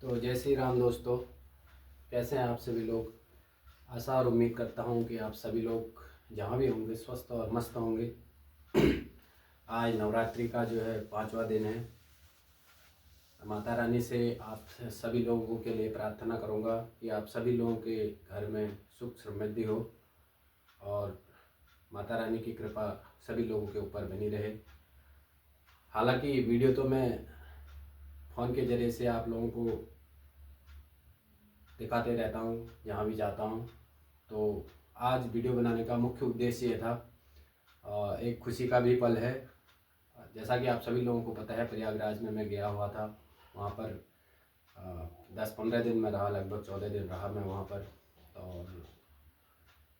तो जय श्री राम दोस्तों। कैसे हैं आप सभी लोग। आशा और उम्मीद करता हूं कि आप सभी लोग जहां भी होंगे स्वस्थ और मस्त होंगे। आज नवरात्रि का जो है 5वां दिन है। माता रानी से आप सभी लोगों के लिए प्रार्थना करूंगा कि आप सभी लोगों के घर में सुख समृद्धि हो और माता रानी की कृपा सभी लोगों के ऊपर बनी रहे। हालांकि वीडियो तो मैं फ़ोन के ज़रिए से आप लोगों को दिखाते रहता हूँ जहाँ भी जाता हूँ। तो आज वीडियो बनाने का मुख्य उद्देश्य ये था, एक खुशी का भी पल है। जैसा कि आप सभी लोगों को पता है, प्रयागराज में मैं गया हुआ था। वहाँ पर 10-15 दिन में रहा, लगभग 14 दिन रहा मैं वहाँ पर। और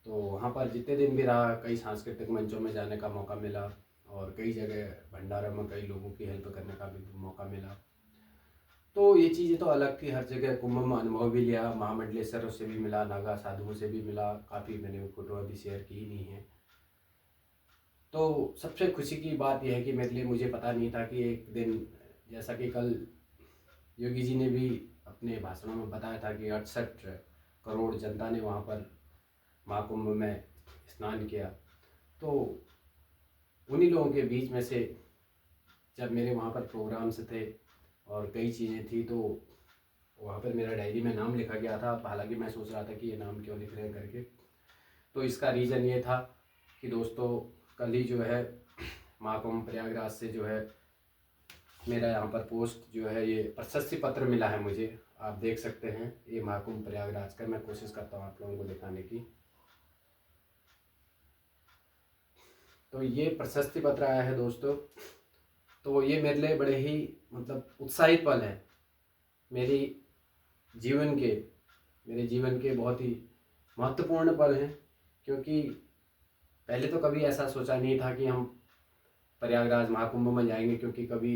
तो वहाँ पर जितने दिन भी रहा, कई सांस्कृतिक मंचों में जाने का मौका मिला और कई जगह भंडारों में कई लोगों की हेल्प करने का भी मौका मिला। तो ये चीज़ें तो अलग थी। हर जगह कुंभ में अनुभव भी लिया, महामंडलेश्वरों से भी मिला, नागा साधुओं से भी मिला। काफ़ी मैंने फोटो अभी शेयर की नहीं है। तो सबसे खुशी की बात यह है कि मेरे लिए, मुझे पता नहीं था कि एक दिन, जैसा कि कल योगी जी ने भी अपने भाषणों में बताया था कि 68 करोड़ जनता ने वहाँ पर महाकुंभ में स्नान किया। तो उन्हीं लोगों के बीच में से जब मेरे वहाँ पर प्रोग्राम्स थे और कई चीज़ें थी, तो वहाँ पर मेरा डायरी में नाम लिखा गया था। हालांकि मैं सोच रहा था कि ये नाम क्यों लिख रहे हैं करके। तो इसका रीज़न ये था कि दोस्तों, कल ही जो है महाकुंभ प्रयागराज से जो है मेरा यहाँ पर पोस्ट जो है, ये प्रशस्ति पत्र मिला है मुझे। आप देख सकते हैं, ये महाकुंभ प्रयागराज का। मैं कोशिश करता हूँ आप लोगों को दिखाने की। तो ये प्रशस्ति पत्र आया है दोस्तों। तो ये मेरे लिए बड़े ही उत्साहित पल है। मेरी जीवन के मेरे जीवन के बहुत ही महत्वपूर्ण पल हैं, क्योंकि पहले तो कभी ऐसा सोचा नहीं था कि हम प्रयागराज महाकुंभ में जाएंगे, क्योंकि कभी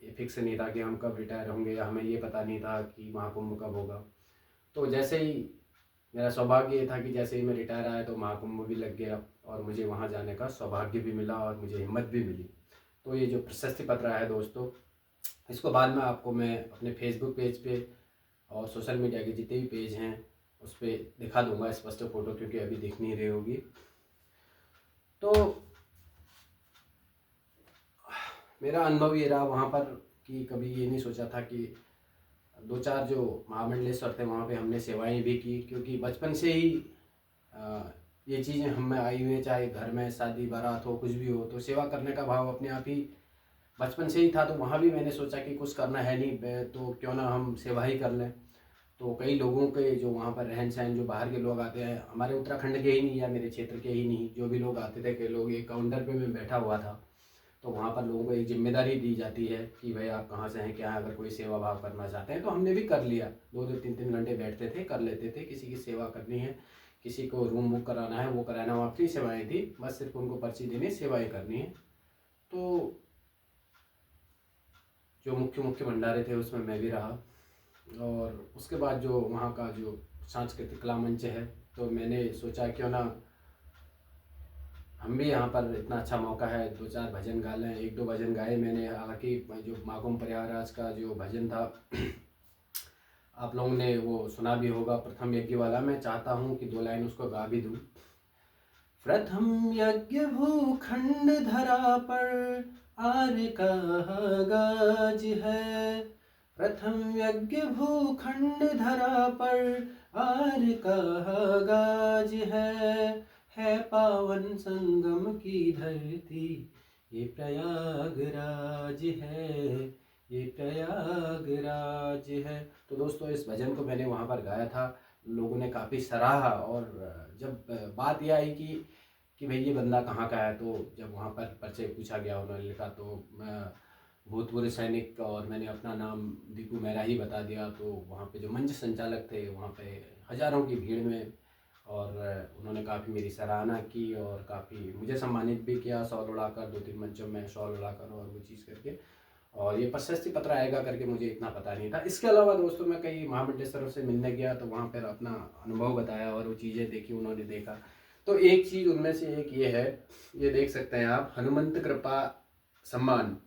ये फिक्स नहीं था कि हम कब रिटायर होंगे, या हमें ये पता नहीं था कि महाकुंभ कब होगा। तो जैसे ही मेरा सौभाग्य ये था कि जैसे ही मैं रिटायर आया तो महाकुंभ भी लग गया और मुझे वहाँ जाने का सौभाग्य भी मिला और मुझे हिम्मत भी मिली। तो ये जो प्रशस्ति पत्र है दोस्तों, इसको बाद में आपको मैं अपने फेसबुक पेज पे और सोशल मीडिया के जितने भी पेज हैं उस पर दिखा दूंगा स्पष्ट फ़ोटो, क्योंकि अभी दिख नहीं रही होगी। तो मेरा अनुभव ये रहा वहाँ पर कि कभी ये नहीं सोचा था कि 2-4 जो महामंडलेश्वर थे वहाँ पे हमने सेवाएं भी की, क्योंकि बचपन से ही ये चीज़ें हम में आई हुई हैं। चाहे घर में शादी बारात हो, कुछ भी हो, तो सेवा करने का भाव अपने आप ही बचपन से ही था। तो वहाँ भी मैंने सोचा कि कुछ करना है नहीं, तो क्यों ना हम सेवा ही कर लें। तो कई लोगों के जो वहाँ पर रहन सहन, जो बाहर के लोग आते हैं, हमारे उत्तराखंड के ही नहीं या मेरे क्षेत्र के ही नहीं, जो भी लोग आते थे, कई लोग, एक काउंटर पे मैं बैठा हुआ था, तो वहाँ पर लोगों को एक जिम्मेदारी दी जाती है कि भाई आप कहाँ से हैं, क्या है। अगर कोई सेवा भाव करना चाहते हैं तो हमने भी कर लिया। 2-2 3-3 घंटे बैठते थे, कर लेते थे। किसी की सेवा करनी है, किसी को रूम बुक कराना है, वो कराना, वहाँ फ्री सेवाएँ थी। बस सिर्फ उनको पर्ची देनी, सेवाएँ करनी है। तो जो मुख्य मुख्य भंडारे थे उसमें मैं भी रहा। और उसके बाद जो वहाँ का जो सांस्कृतिक कला मंच है, तो मैंने सोचा क्यों ना हम भी, यहाँ पर इतना अच्छा मौका है, 2-4 भजन गा लें। 1-2 भजन गाए मैंने। हालांकि जो महाकुंभ प्रयागराज का जो भजन था आप लोगों ने वो सुना भी होगा, प्रथम यज्ञ वाला। मैं चाहता हूँ कि 2 लाइन उसको गा भी दूँ। प्रथम यज्ञ भूखंड धरा पर आर का गाज है। प्रथम यज्ञ भूखंड धरा पर आर का गाज है पावन संगम की धरती, ये प्रयागराज है, ये प्रयागराज है। तो दोस्तों, इस भजन को मैंने वहाँ पर गाया था, लोगों ने काफ़ी सराहा। और जब बात यह आई कि भाई ये बंदा कहाँ का है, तो जब वहाँ पर परिचय पूछा गया, उन्होंने लिखा तो मैं भूतपूर्व सैनिक, और मैंने अपना नाम दीपू मेहरा ही बता दिया। तो वहाँ पे जो मंच संचालक थे, वहाँ पे हज़ारों की भीड़ में, और उन्होंने काफ़ी मेरी सराहना की और काफ़ी मुझे सम्मानित भी किया, शॉल उड़ाकर, 2-3 मंचों में शॉल उड़ाकर और वो चीज़ करके। और ये प्रशस्ति पत्र आएगा करके मुझे इतना पता नहीं था। इसके अलावा दोस्तों, मैं कई महामंडलेश्वरों से मिलने गया, तो वहाँ पर अपना अनुभव बताया और वो चीज़ें देखी, उन्होंने देखा। तो एक चीज़ उनमें से एक ये है, ये देख सकते हैं आप, हनुमंत कृपा सम्मान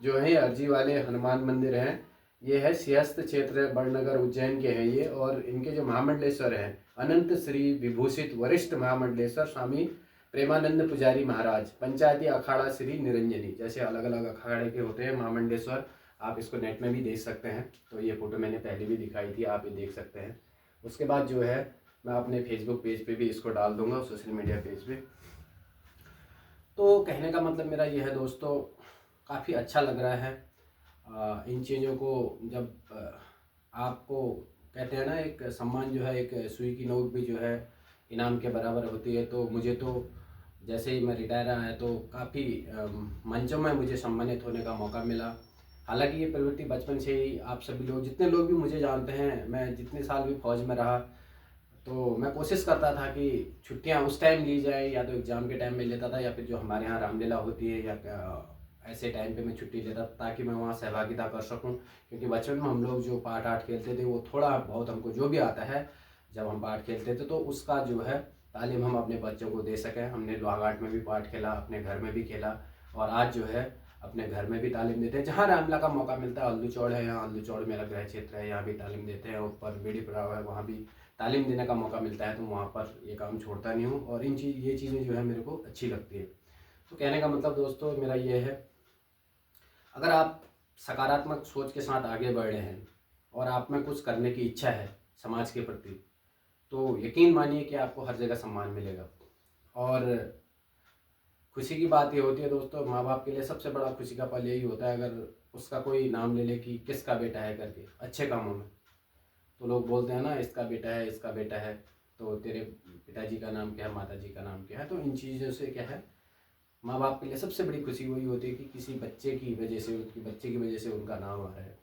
जो है अर्जी वाले हनुमान मंदिर हैं, ये है सिंहस्थ क्षेत्र, बड़नगर, उज्जैन के हैं ये। और इनके जो महामंडलेश्वर हैं, अनंत श्री विभूषित वरिष्ठ महामंडलेश्वर स्वामी प्रेमानंद पुजारी महाराज, पंचायती अखाड़ा श्री निरंजनी। जैसे अलग अलग अखाड़े के होते हैं महामंडलेश्वर, आप इसको नेट में भी देख सकते हैं। तो ये फ़ोटो मैंने पहले भी दिखाई थी, आप ये देख सकते हैं। उसके बाद जो है मैं अपने फेसबुक पेज पे भी इसको डाल दूंगा, सोशल मीडिया पेज पे। तो कहने का मतलब मेरा ये है दोस्तों, काफ़ी अच्छा लग रहा है इन चीज़ों को जब आपको कहते हैं ना, एक सम्मान जो है, एक सुई की नोक भी जो है इनाम के बराबर होती है। तो मुझे तो जैसे ही मैं रिटायर आया तो काफ़ी मंचों में मुझे सम्मानित होने का मौका मिला। हालांकि ये प्रवृत्ति बचपन से ही, आप सभी लोग जितने लोग भी मुझे जानते हैं, मैं जितने साल भी फौज में रहा, तो मैं कोशिश करता था कि छुट्टियां उस टाइम ली जाए, या तो एग्ज़ाम के टाइम में लेता था, या फिर जो हमारे यहाँ रामलीला होती है या ऐसे टाइम पे मैं छुट्टी लेता ताकि मैं वहाँ सहभागिता कर सकूँ। क्योंकि बचपन में हम लोग जो पाठ आठ खेलते थे, वो थोड़ा बहुत हमको जो भी आता है, जब हम पाठ खेलते थे तो उसका जो है तालीम हम अपने बच्चों को दे सकें। हमने लोहाघाट में भी पाठ खेला, अपने घर में भी खेला, और आज जो है अपने घर में भी तालीम देते हैं। जहाँ रामलीला का मौका मिलता है, अल्दू चौड़ है, यहाँ अल्दू चौड़ मेरा गृह क्षेत्र है, यहाँ भी तालीम देते हैं। ऊपर बेड़ी पड़ाव है, वहाँ भी तालीम देने का मौका मिलता है, तो वहाँ पर ये काम छोड़ता नहीं हूँ। और ये चीज़ें जो है मेरे को अच्छी लगती है। तो कहने का मतलब दोस्तों मेरा ये है, अगर आप सकारात्मक सोच के साथ आगे बढ़ रहे हैं और आप में कुछ करने की इच्छा है समाज के प्रति, तो यकीन मानिए कि आपको हर जगह सम्मान मिलेगा। और खुशी की बात ये होती है दोस्तों, माँ बाप के लिए सबसे बड़ा खुशी का पल यही होता है, अगर उसका कोई नाम ले ले कि किसका बेटा है करके, अच्छे कामों में। तो लोग बोलते हैं ना, इसका बेटा है, इसका बेटा है, तो तेरे पिताजी का नाम क्या है, माता जी का नाम क्या है। तो इन चीज़ों से क्या है, माँ बाप के लिए सबसे बड़ी खुशी वही होती है कि किसी बच्चे की वजह से, उनकी बच्चे की वजह से उनका नाम आ रहा है।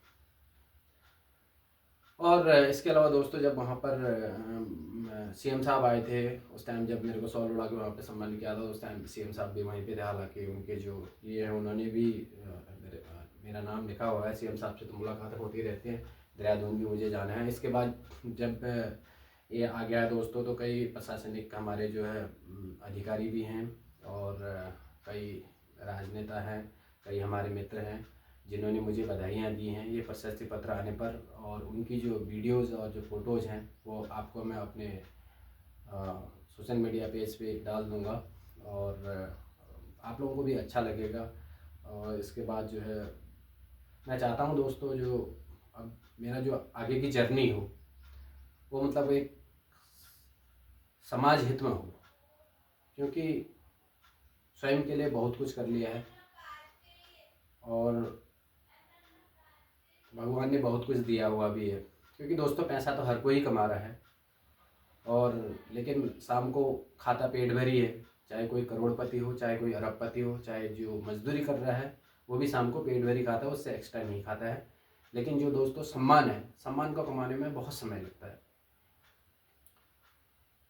और इसके अलावा दोस्तों, जब वहाँ पर सीएम साहब आए थे, उस टाइम जब मेरे को सॉल उड़ा के वहाँ पे सम्मान किया था, उस टाइम सीएम साहब भी वहीं पे थे। हालांकि उनके जो ये है, उन्होंने भी मेरा नाम लिखा हुआ है। सीएम साहब से तो मुलाकात होती रहती है, देहरादून भी मुझे जाना है। इसके बाद जब ये आ गया दोस्तों, तो कई प्रशासनिक हमारे जो है अधिकारी भी हैं, और कई राजनेता हैं, कई हमारे मित्र हैं जिन्होंने मुझे बधाइयाँ दी हैं ये प्रशस्ति पत्र आने पर। और उनकी जो वीडियोज़ और जो फ़ोटोज़ हैं वो आपको मैं अपने सोशल मीडिया पेज पे डाल दूँगा, और आप लोगों को भी अच्छा लगेगा। और इसके बाद जो है मैं चाहता हूँ दोस्तों, जो अब मेरा जो आगे की जर्नी हो, वो मतलब एक समाज हित में हो। क्योंकि स्वयं के लिए बहुत कुछ कर लिया है, और भगवान ने बहुत कुछ दिया हुआ भी है। क्योंकि दोस्तों पैसा तो हर कोई कमा रहा है, और लेकिन शाम को खाता पेट भर ही है। चाहे कोई करोड़पति हो, चाहे कोई अरबपति हो, चाहे जो मजदूरी कर रहा है वो भी शाम को पेट भर ही खाता है, उससे एक्स्ट्रा नहीं खाता है। लेकिन जो दोस्तों सम्मान है, सम्मान को कमाने में बहुत समय लगता है।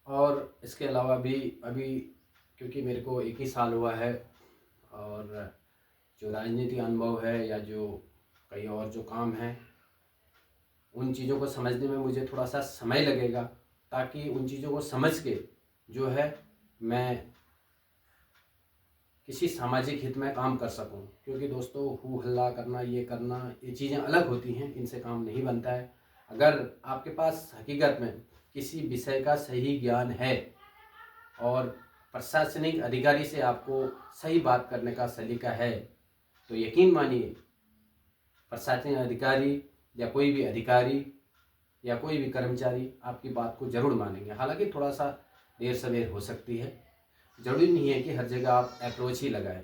और इसके अलावा भी अभी, क्योंकि मेरे को 1 ही साल हुआ है, और जो राजनीति अनुभव है या जो कई और जो काम हैं, उन चीज़ों को समझने में मुझे थोड़ा सा समय लगेगा, ताकि उन चीज़ों को समझ के जो है मैं किसी सामाजिक हित में काम कर सकूं। क्योंकि दोस्तों हू हल्ला करना, ये करना, ये चीज़ें अलग होती हैं, इनसे काम नहीं बनता है। अगर आपके पास हकीकत में किसी विषय का सही ज्ञान है, और प्रशासनिक अधिकारी से आपको सही बात करने का सलीका है, तो यकीन मानिए प्रशासनिक अधिकारी या कोई भी अधिकारी या कोई भी कर्मचारी आपकी बात को ज़रूर मानेंगे। हालांकि थोड़ा सा देर सवेर हो सकती है, ज़रूरी नहीं है कि हर जगह आप अप्रोच ही लगाएं।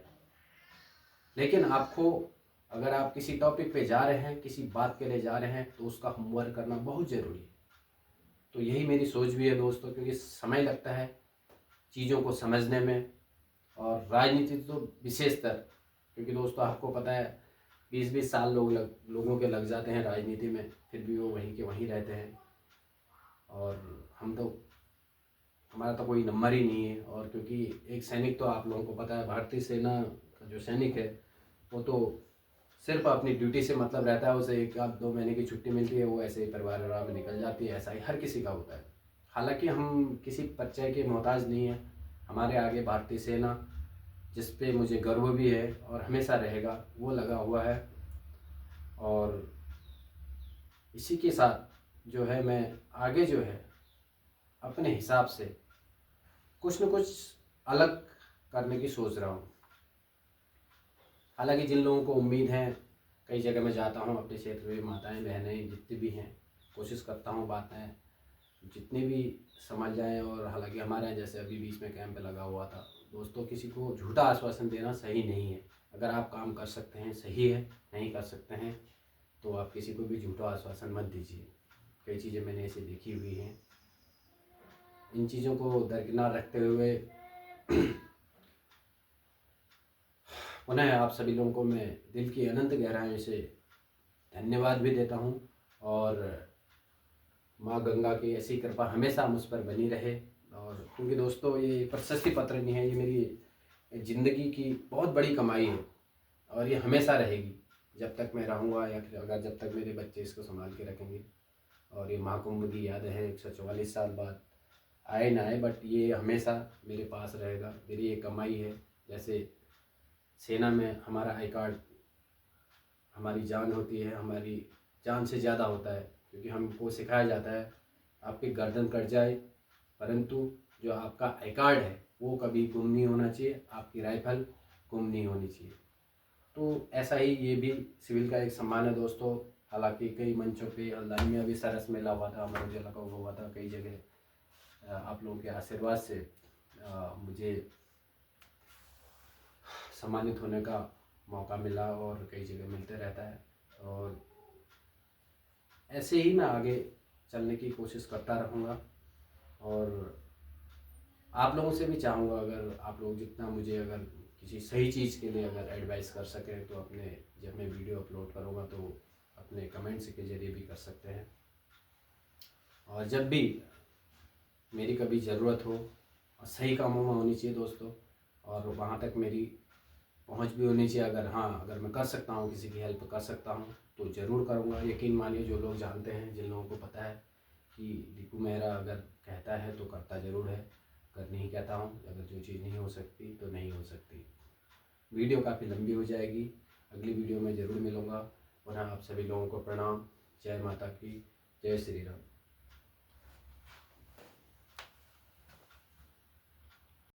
लेकिन आपको, अगर आप किसी टॉपिक पे जा रहे हैं, किसी बात के लिए जा रहे हैं, तो उसका होमवर्क करना बहुत ज़रूरी है। तो यही मेरी सोच भी है दोस्तों, क्योंकि समय लगता है चीज़ों को समझने में, और राजनीति तो विशेषतर, क्योंकि दोस्तों आपको पता है 20-20 साल लोगों के लग जाते हैं राजनीति में, फिर भी वो वहीं के वहीं रहते हैं। और हमारा तो कोई नंबर ही नहीं है। और क्योंकि एक सैनिक, तो आप लोगों को पता है, भारतीय सेना का जो सैनिक है वो तो सिर्फ अपनी ड्यूटी से मतलब रहता है। उसे 1-2 महीने की छुट्टी मिलती है, वो ऐसे ही परिवार में निकल जाती है। ऐसा ही हर किसी का होता है। हालांकि हम किसी परिचय के मोहताज नहीं हैं। हमारे आगे भारतीय सेना, जिस पे मुझे गर्व भी है और हमेशा रहेगा, वो लगा हुआ है। और इसी के साथ जो है मैं आगे जो है अपने हिसाब से कुछ न कुछ अलग करने की सोच रहा हूँ। हालांकि जिन लोगों को उम्मीद है, कई जगह मैं जाता हूँ अपने क्षेत्र में, माताएं बहनें जितनी भी हैं, कोशिश करता हूँ बातें जितनी भी समझ जाएं। और हालांकि हमारे यहाँ जैसे अभी बीच में कैंप लगा हुआ था, दोस्तों किसी को झूठा आश्वासन देना सही नहीं है। अगर आप काम कर सकते हैं सही है, नहीं कर सकते हैं तो आप किसी को भी झूठा आश्वासन मत दीजिए। कई चीज़ें मैंने ऐसे देखी हुई हैं। इन चीज़ों को दरकिनार रखते हुए पुनः आप सभी लोगों को मैं दिल की अनंत गहराइयों से धन्यवाद भी देता हूँ। और माँ गंगा की ऐसी कृपा हमेशा मुझ पर बनी रहे। और क्योंकि दोस्तों ये प्रशस्ति पत्र नहीं है, ये मेरी ज़िंदगी की बहुत बड़ी कमाई है और ये हमेशा रहेगी जब तक मैं रहूँगा, या फिर अगर जब तक मेरे बच्चे इसको संभाल के रखेंगे। और ये महाकुंभ की याद है 144 साल बाद आए ना आए, बट ये हमेशा मेरे पास रहेगा। मेरी ये कमाई है। जैसे सेना में हमारा आई कार्ड हमारी जान होती है, हमारी जान से ज़्यादा होता है, क्योंकि हमको सिखाया जाता है आपकी गर्दन कट जाए परंतु जो आपका आई कार्ड है वो कभी गुम नहीं होना चाहिए, आपकी राइफल गुम नहीं होनी चाहिए। तो ऐसा ही ये भी सिविल का एक सम्मान है दोस्तों। हालांकि कई मंचों पे हल्द्वानी में अभी सरस मेला हुआ था, अमर उजाला का हुआ था, कई जगह आप लोगों के आशीर्वाद से मुझे सम्मानित होने का मौका मिला और कई जगह मिलते रहता है। और ऐसे ही मैं आगे चलने की कोशिश करता रहूँगा। और आप लोगों से भी चाहूँगा, अगर आप लोग जितना मुझे अगर किसी सही चीज़ के लिए अगर एडवाइस कर सकें तो अपने, जब मैं वीडियो अपलोड करूँगा तो अपने कमेंट्स के ज़रिए भी कर सकते हैं। और जब भी मेरी कभी ज़रूरत हो, और सही कामों में होनी चाहिए दोस्तों, और वहाँ तक मेरी पहुँच भी होनी चाहिए। अगर हाँ, अगर मैं कर सकता हूँ, किसी की हेल्प कर सकता हूँ तो ज़रूर करूँगा। यकीन मानिए, जो लोग जानते हैं, जिन लोगों को पता है कि दीपू मेहरा अगर कहता है तो करता ज़रूर है, अगर नहीं कहता हूँ, अगर जो चीज़ नहीं हो सकती तो नहीं हो सकती। वीडियो काफ़ी लंबी हो जाएगी, अगली वीडियो में ज़रूर मिलूँगा। पुनः आप सभी लोगों को प्रणाम। जय माता की, जय श्री राम।